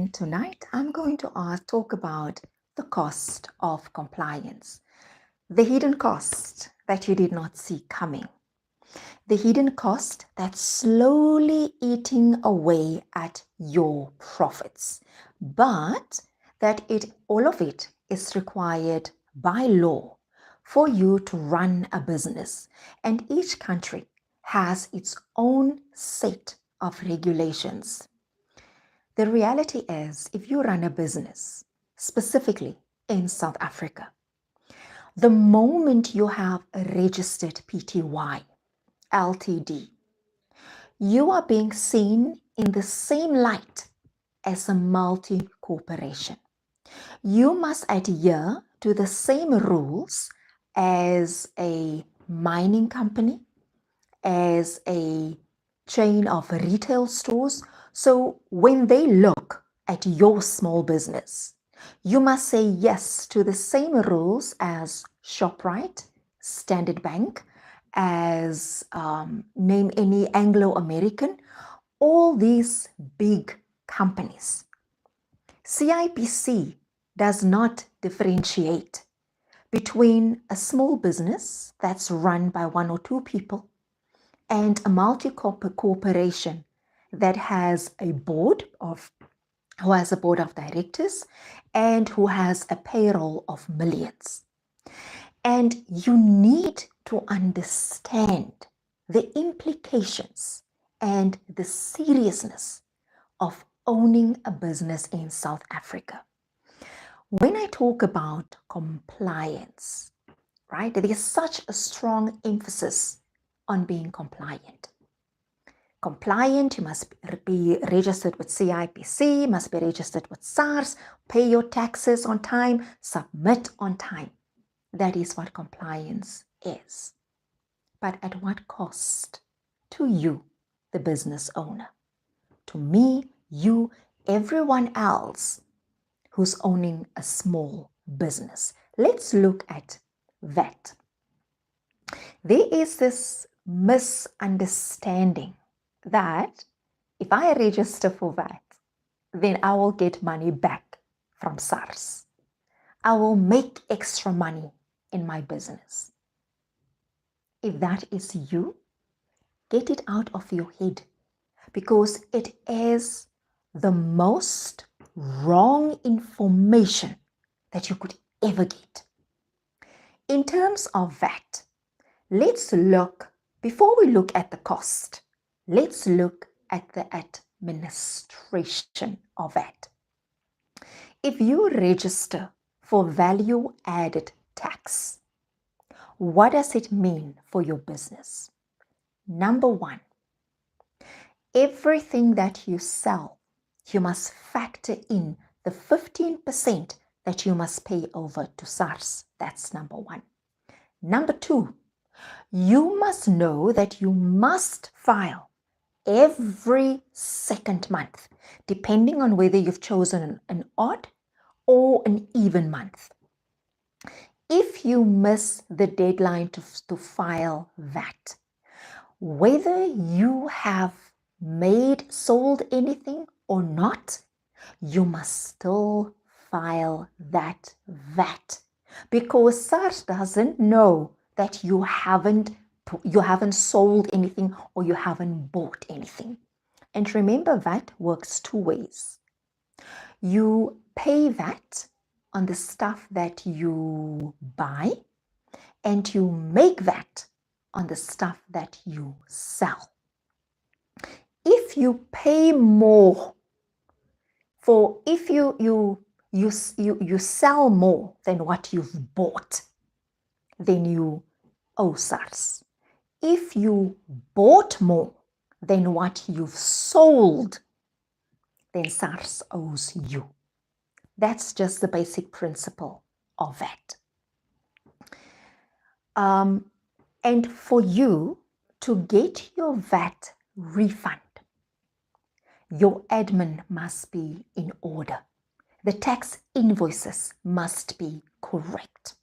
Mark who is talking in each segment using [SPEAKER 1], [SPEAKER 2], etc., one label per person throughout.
[SPEAKER 1] and tonight I'm going to talk about the cost of compliance, the hidden cost that you did not see coming, the hidden cost that's slowly eating away at your profits, but that all of it is required by law for you to run a business, and each country has its own set of regulations. The reality is, if you run a business, specifically in South Africa, the moment you have a registered PTY, LTD, you are being seen in the same light as a multi-corporation. You must adhere to the same rules as a mining company, as a chain of retail stores. So when they look at your small business, you must say yes to the same rules as ShopRite, Standard Bank, as name any Anglo-American, all these big companies. CIPC does not differentiate between a small business that's run by one or two people and a multi-corporation that has a board of directors and who has a payroll of millions. And you need to understand the implications and the seriousness of owning a business in South Africa. When I talk about compliance, right, there's such a strong emphasis on being compliant. Compliant, you must be registered with CIPC, must be registered with SARS, pay your taxes on time, submit on time. That is what compliance is. But at what cost to you, the business owner? To me, you, everyone else who's owning a small business. Let's look at VAT. There is this misunderstanding that if I register for VAT, then I will get money back from SARS. I will make extra money in my business. If that is you, get it out of your head, because it is the most wrong information that you could ever get. In terms of VAT, let's look, before we look at the cost, let's look at the administration of VAT. If you register for value added tax, what does it mean for your business? Number one, everything that you sell, you must factor in the 15% that you must pay over to SARS. That's number one. Number two, you must know that you must file every second month, depending on whether you've chosen an odd or an even month. If you miss the deadline to file VAT, whether you have sold anything or not, you must still file that VAT, because SARS doesn't know that you haven't sold anything or you haven't bought anything. And remember, VAT works two ways. You pay VAT on the stuff that you buy, and you make VAT on the stuff that you sell. If you pay more if you sell more than what you've bought, then you owe SARS. If you bought more than what you've sold, then SARS owes you. That's just the basic principle of VAT. And for you to get your VAT refund, your admin must be in order. The tax invoices must be correct.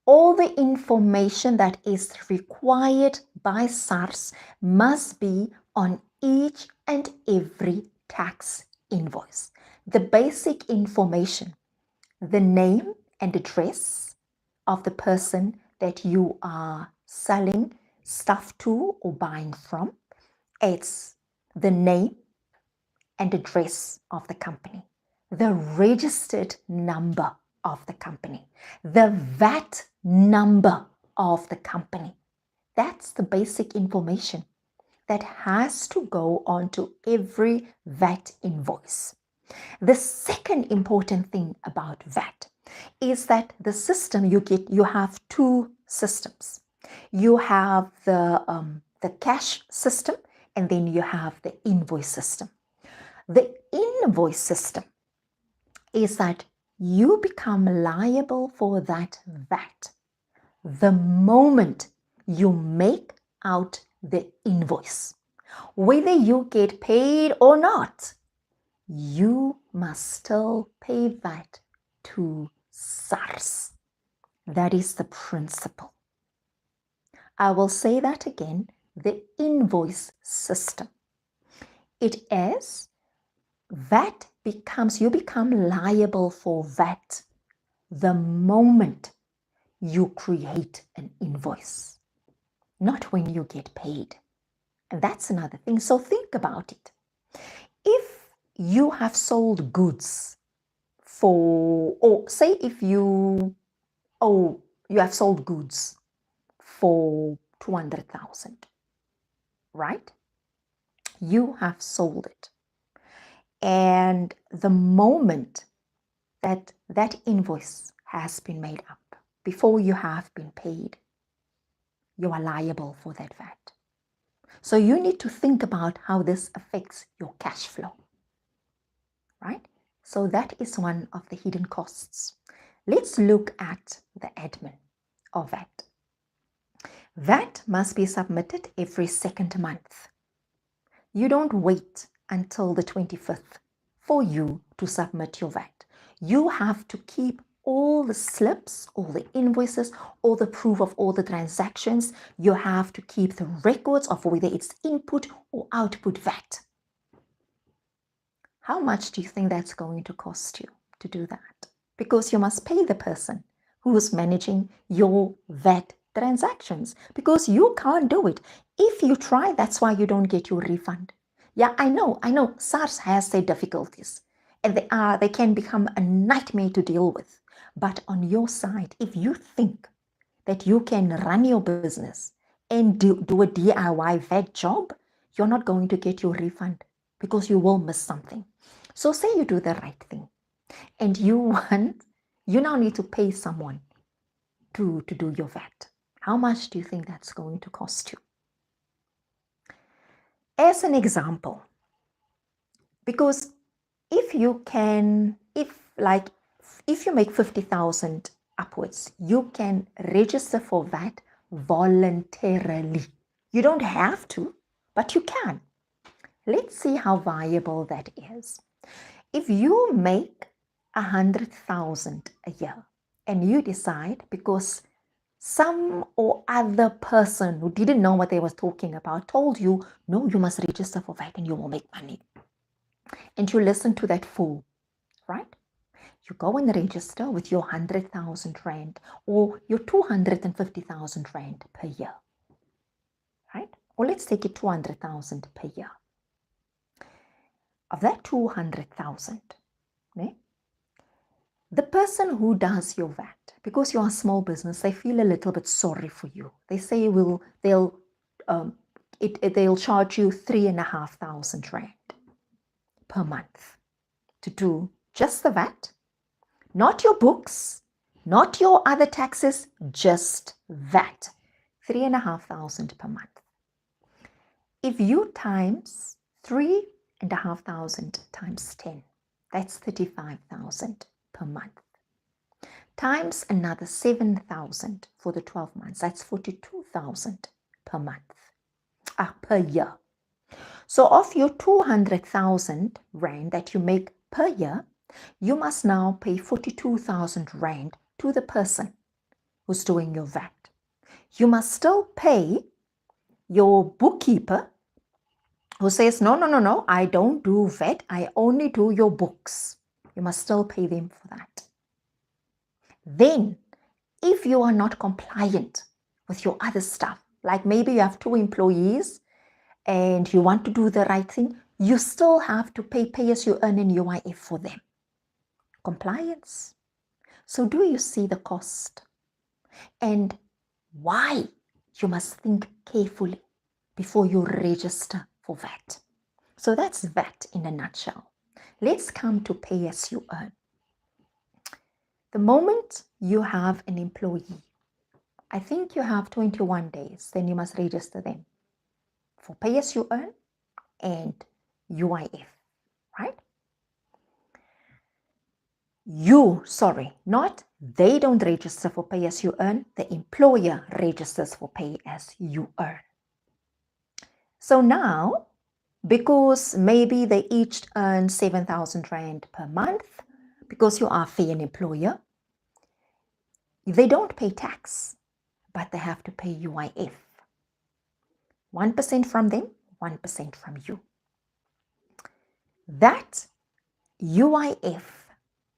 [SPEAKER 1] All the information that is required by SARS must be on each and every tax invoice. the basic information, the name and address of the person that you are selling stuff to or buying from. It's the name and address of the company, the registered number of the company, the VAT number of the company. That's the basic information that has to go onto every VAT invoice. The second important thing about VAT is that the system you have two systems. You have the cash system, and then you have the invoice system. The invoice system is that you become liable for that VAT the moment you make out the invoice. Whether you get paid or not, you must still pay VAT to SARS. That is the principle. I will say that again, the invoice system. It is VAT you become liable for VAT the moment you create an invoice, not when you get paid. And that's another thing. So think about it. If you have sold goods or say if you have sold goods for 200,000, right? You have sold it. And the moment that that invoice has been made up, before you have been paid, you are liable for that VAT. So you need to think about how this affects your cash flow, right? So that is one of the hidden costs. Let's look at the admin of VAT. VAT must be submitted every second month. You don't wait until the 25th for you to submit your VAT. You have to keep all the slips, all the invoices, all the proof of all the transactions. You have to keep the records of whether it's input or output VAT. How much do you think that's going to cost you to do that? Because you must pay the person who is managing your VAT transactions, because you can't do it. If you try, that's why you don't get your refund. Yeah, I know. SARS has their difficulties, and they can become a nightmare to deal with. But on your side, if you think that you can run your business and do a DIY VAT job, you're not going to get your refund because you will miss something. So say you do the right thing and you now need to pay someone to do your VAT. How much do you think that's going to cost you? As an example, because if you make 50,000 upwards, you can register for VAT voluntarily. You don't have to, but you can. Let's see how viable that is. If you make 100,000 a year and you decide, because some or other person who didn't know what they were talking about told you, no, you must register for VAT and you will make money. And you listen to that fool, right? You go and register with your 100,000 Rand or your 250,000 Rand per year, right? Or let's take it 200,000 per year. Of that 200,000, the person who does your VAT, because you're a small business, they feel a little bit sorry for you. They say they'll charge you 3,500 Rand per month to do just the VAT, not your books, not your other taxes, just VAT, 3,500 per month. If you times 3,500 times 10, that's 35,000 per month. Times another 7,000 for the 12 months, that's 42,000 per month, per year. So of your 200,000 Rand that you make per year, you must now pay 42,000 Rand to the person who's doing your VAT. You must still pay your bookkeeper who says, no, I don't do VAT, I only do your books. You must still pay them for that. Then, if you are not compliant with your other stuff, like maybe you have 2 employees and you want to do the right thing, you still have to pay as you earn in UIF for them. Compliance. So do you see the cost? And why you must think carefully before you register for VAT. So that's VAT in a nutshell. Let's come to pay as you earn. The moment you have an employee, I think you have 21 days, then you must register them for pay as you earn and UIF, right? They don't register for pay as you earn, the employer registers for pay as you earn. So now, because maybe they each earn 7,000 Rand per month, because you are a fair employer, they don't pay tax, but they have to pay UIF. 1% from them, 1% from you. That UIF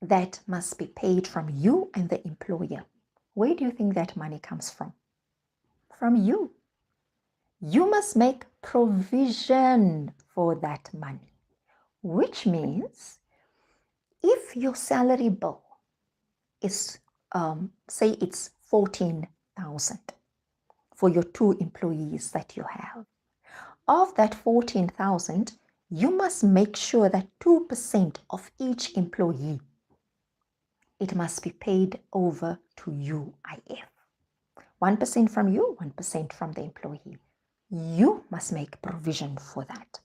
[SPEAKER 1] that must be paid from you and the employer. Where do you think that money comes from? From you. You must make provision for that money, which means if your salary bill is, say it's 14,000 for your 2 employees that you have. Of that 14,000, you must make sure that 2% of each employee, it must be paid over to UIF. 1% from you, 1% from the employee. You must make provision for that.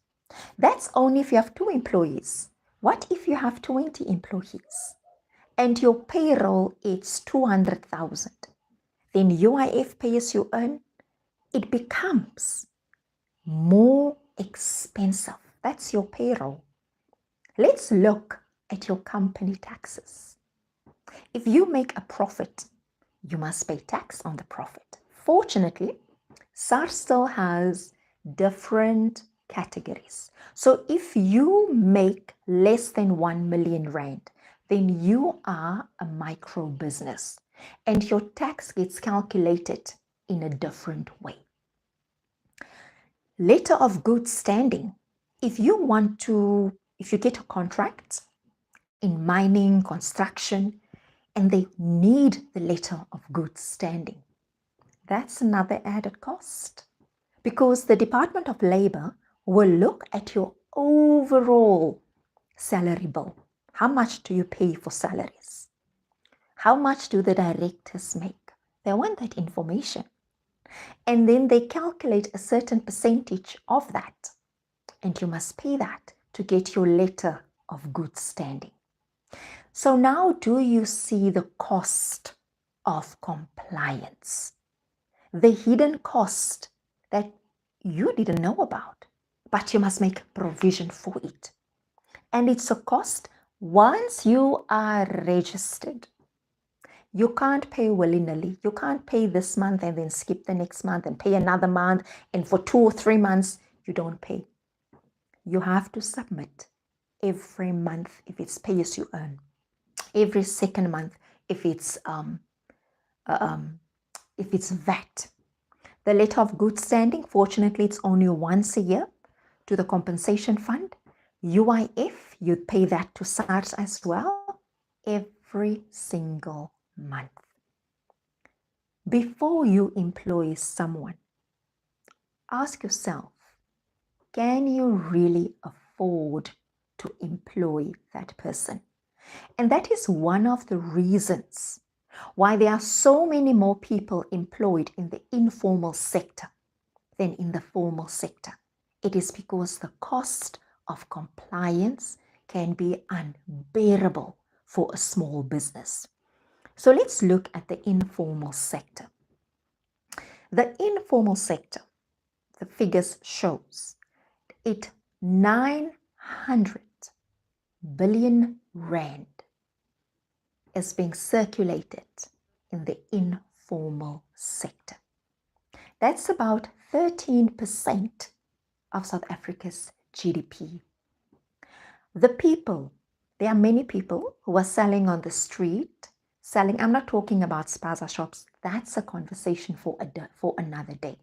[SPEAKER 1] That's only if you have 2 employees. What if you have 20 employees and your payroll is 200,000? Then UIF pay as you earn, it becomes more expensive. That's your payroll. Let's look at your company taxes. If you make a profit, you must pay tax on the profit. Fortunately, SARS still has different categories. So if you make less than 1 million Rand, then you are a micro business and your tax gets calculated in a different way. Letter of good standing. If you get a contract in mining, construction, and they need the letter of good standing, that's another added cost because the Department of Labor will look at your overall salary bill. How much do you pay for salaries? How much do the directors make? They want that information. And then they calculate a certain percentage of that. And you must pay that to get your letter of good standing. So now do you see the cost of compliance? The hidden cost that you didn't know about, but you must make provision for it. And it's a cost once you are registered. You can't pay willy-nilly. You can't pay this month and then skip the next month and pay another month, and for 2 or 3 months you don't pay. You have to submit every month if it's pay as you earn. Every second month if it's VAT. The letter of good standing, fortunately, it's only once a year to the compensation fund. UIF, you pay that to SARS as well every single month. Before you employ someone, ask yourself, can you really afford to employ that person? And that is one of the reasons why there are so many more people employed in the informal sector than in the formal sector. It is because the cost of compliance can be unbearable for a small business. So let's look at the informal sector. The informal sector, the figures shows it 900 billion Rand is being circulated in the informal sector. That's about 13% of South Africa's GDP. The people, There are many people who are selling on the street, selling. I'm not talking about spaza shops. That's a conversation for another day.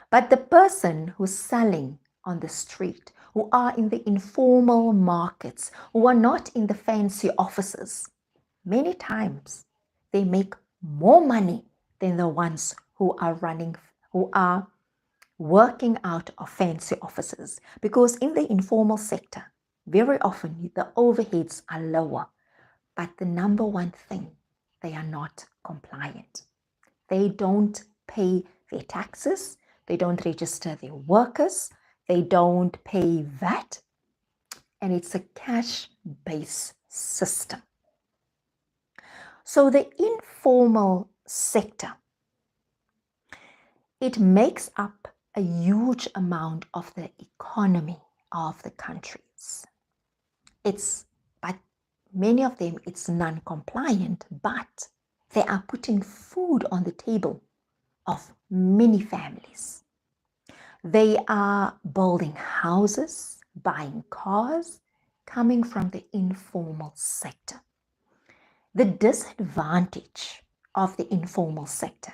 [SPEAKER 1] But the person who's selling on the street, who are in the informal markets, who are not in the fancy offices, many times they make more money than the ones who are working out of fancy offices. Because in the informal sector, very often the overheads are lower. But the number one thing, they are not compliant. They don't pay their taxes. They don't register their workers. They don't pay VAT. And it's a cash-based system. So the informal sector, it makes up a huge amount of the economy of the countries. But many of them, it's non-compliant, but they are putting food on the table of many families. They are building houses, buying cars, coming from the informal sector. The disadvantage of the informal sector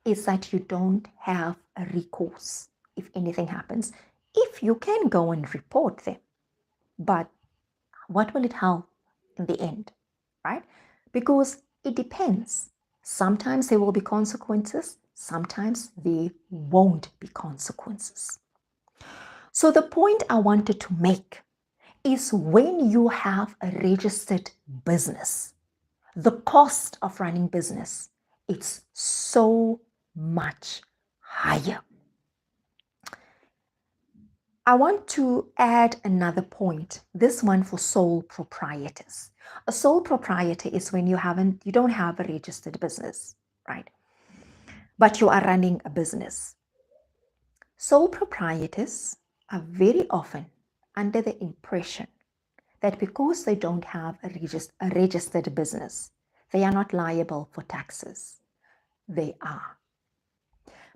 [SPEAKER 1] is that you don't have a recourse if anything happens. If you can go and report them, but what will it help in the end, right? Because it depends. Sometimes there will be consequences, sometimes there won't be consequences. So the point I wanted to make is when you have a registered business, the cost of running business, it's so much higher. I want to add another point, this one for sole proprietors. A sole proprietor is when you don't have a registered business, right? But you are running a business. Sole proprietors are very often under the impression that because they don't have a registered business, they are not liable for taxes. They are.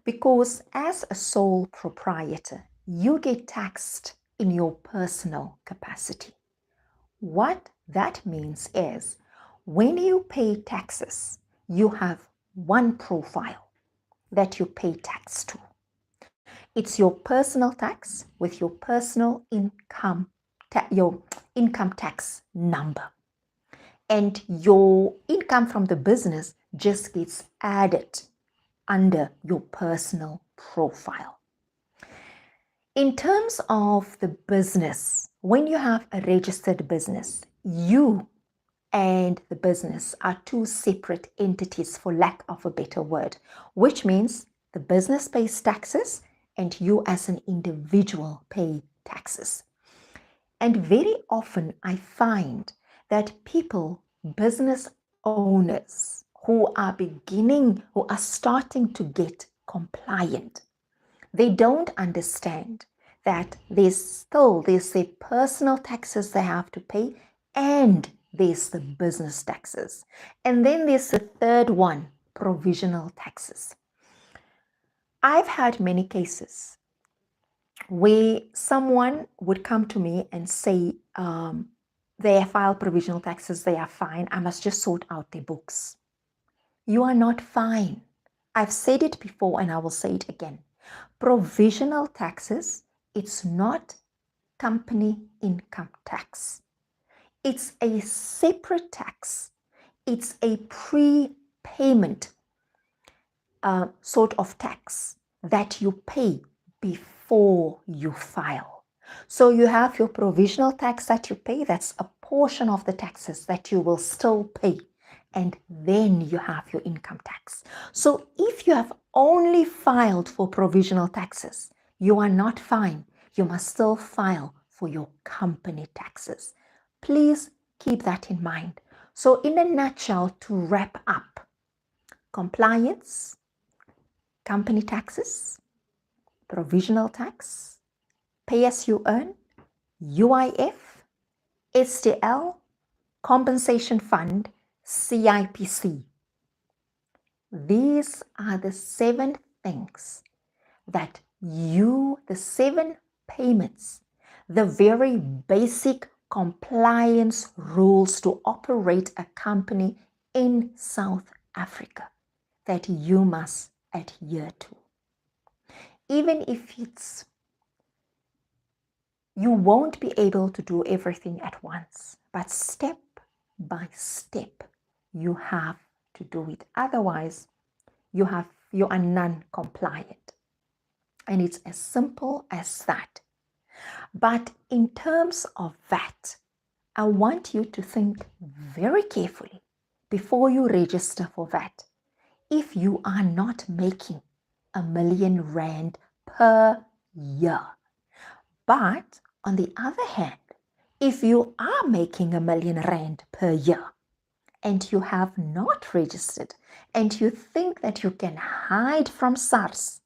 [SPEAKER 1] Because as a sole proprietor, you get taxed in your personal capacity. What that means is when you pay taxes, you have one profile that you pay tax to. It's your personal tax with your personal your income tax number. And your income from the business just gets added under your personal profile. In terms of the business, when you have a registered business, you and the business are two separate entities, for lack of a better word, which means the business pays taxes and you as an individual pay taxes. And very often I find that business owners who are starting to get compliant, they don't understand that there's the personal taxes they have to pay and there's the business taxes. And then there's the third one, provisional taxes. I've had many cases where someone would come to me and say, they have filed provisional taxes, they are fine, I must just sort out their books. You are not fine. I've said it before and I will say it again. Provisional taxes, it's not company income tax. It's a separate tax. It's a prepayment sort of tax that you pay before you file. So you have your provisional tax that you pay, that's a portion of the taxes that you will still pay. And then you have your income tax. So if you have only filed for provisional taxes, you are not fine. You must still file for your company taxes. Please keep that in mind. So in a nutshell, to wrap up, compliance, company taxes, provisional tax, pay as you earn, UIF, STL, compensation fund, CIPC. These are the 7 things that the 7 payments, the very basic compliance rules to operate a company in South Africa that you must adhere to. Even if you won't be able to do everything at once, but step by step, you have to do it. Otherwise, you are non-compliant. And it's as simple as that. But in terms of VAT, I want you to think very carefully before you register for VAT. If you are not making R1 million per year. But on the other hand, if you are making R1 million per year and you have not registered and you think that you can hide from SARS,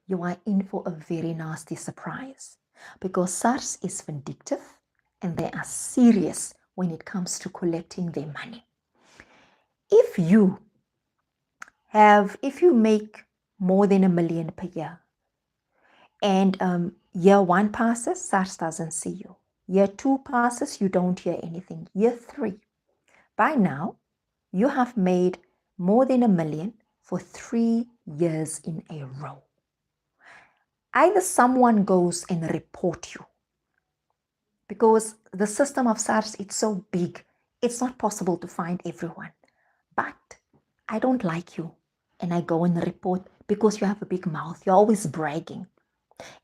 [SPEAKER 1] you are in for a very nasty surprise, because SARS is vindictive and they are serious when it comes to collecting their money. If you make more than R1 million per year and year 1 passes, SARS doesn't see you. Year 2 passes, you don't hear anything. Year 3, by now, you have made more than R1 million for 3 years in a row. Either someone goes and report you, because the system of SARS, it's so big, it's not possible to find everyone. But I don't like you, and I go and report because you have a big mouth, you're always bragging.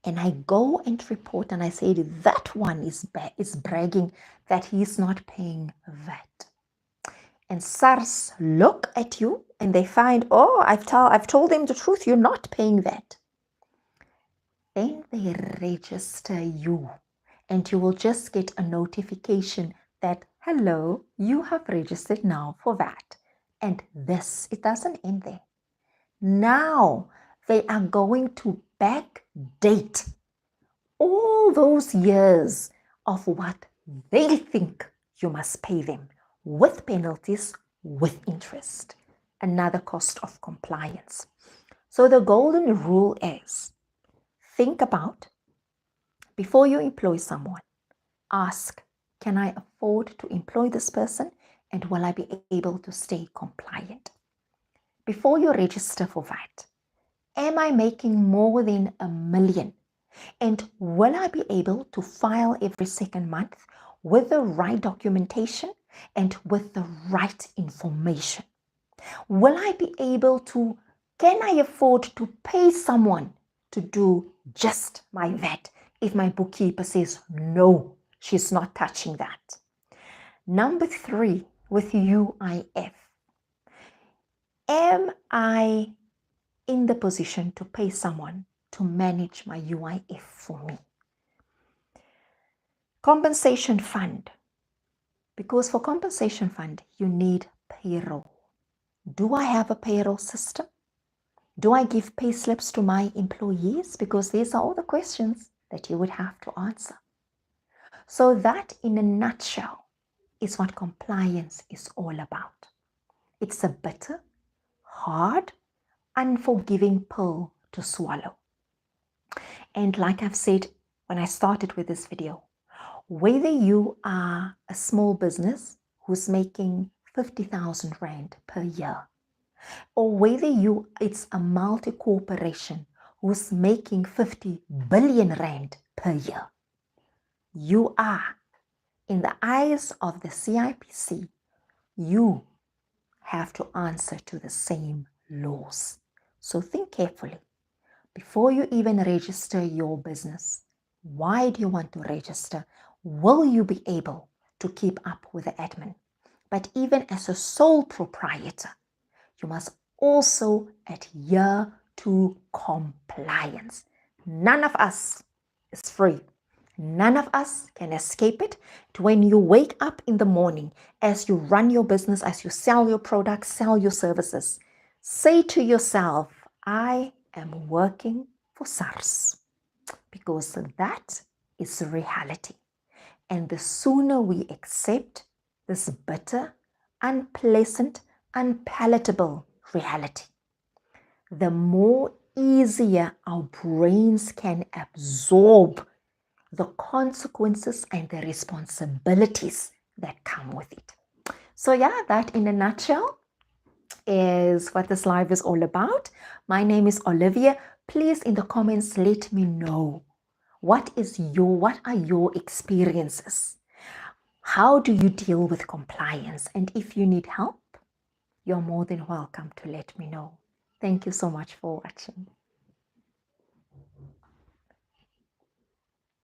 [SPEAKER 1] And I go and report and I say that one is bragging that he's not paying VAT. And SARS look at you and they find, oh, I've told them the truth, you're not paying VAT. Then they register you and you will just get a notification that, hello, you have registered now for VAT. And this, it doesn't end there. Now they are going to backdate all those years of what they think you must pay them, with penalties, with interest. Another cost of compliance. So the golden rule is, think about, before you employ someone, ask, can I afford to employ this person and will I be able to stay compliant? Before you register for VAT, am I making more than R1 million? And will I be able to file every second month with the right documentation and with the right information? Will I be able to, can I afford to pay someone to do just my VAT if my bookkeeper says, no, she's not touching that? Number 3, with UIF. Am I in the position to pay someone to manage my UIF for me? Compensation fund. Because for compensation fund, you need payroll. Do I have a payroll system? Do I give pay slips to my employees? Because these are all the questions that you would have to answer. So that, in a nutshell, is what compliance is all about. It's a bitter, hard, unforgiving pill to swallow. And like I've said when I started with this video, whether you are a small business who's making 50,000 Rand per year, or whether it's a multi-corporation who's making 50 billion Rand per year, you are, in the eyes of the CIPC, you have to answer to the same laws. So think carefully. Before you even register your business, why do you want to register? Will you be able to keep up with the admin? But even as a sole proprietor, you must also adhere to compliance. None of us is free. None of us can escape it. When you wake up in the morning, as you run your business, as you sell your products, sell your services, say to yourself, I am working for SARS, because that is reality. And the sooner we accept this bitter, unpleasant, unpalatable reality, the more easier our brains can absorb the consequences and the responsibilities that come with it. So yeah, that in a nutshell is what this live is all about. My name is Olivia. Please in the comments let me know what are your experiences? How do you deal with compliance? And if you need help, you're more than welcome to let me know. Thank you so much for watching.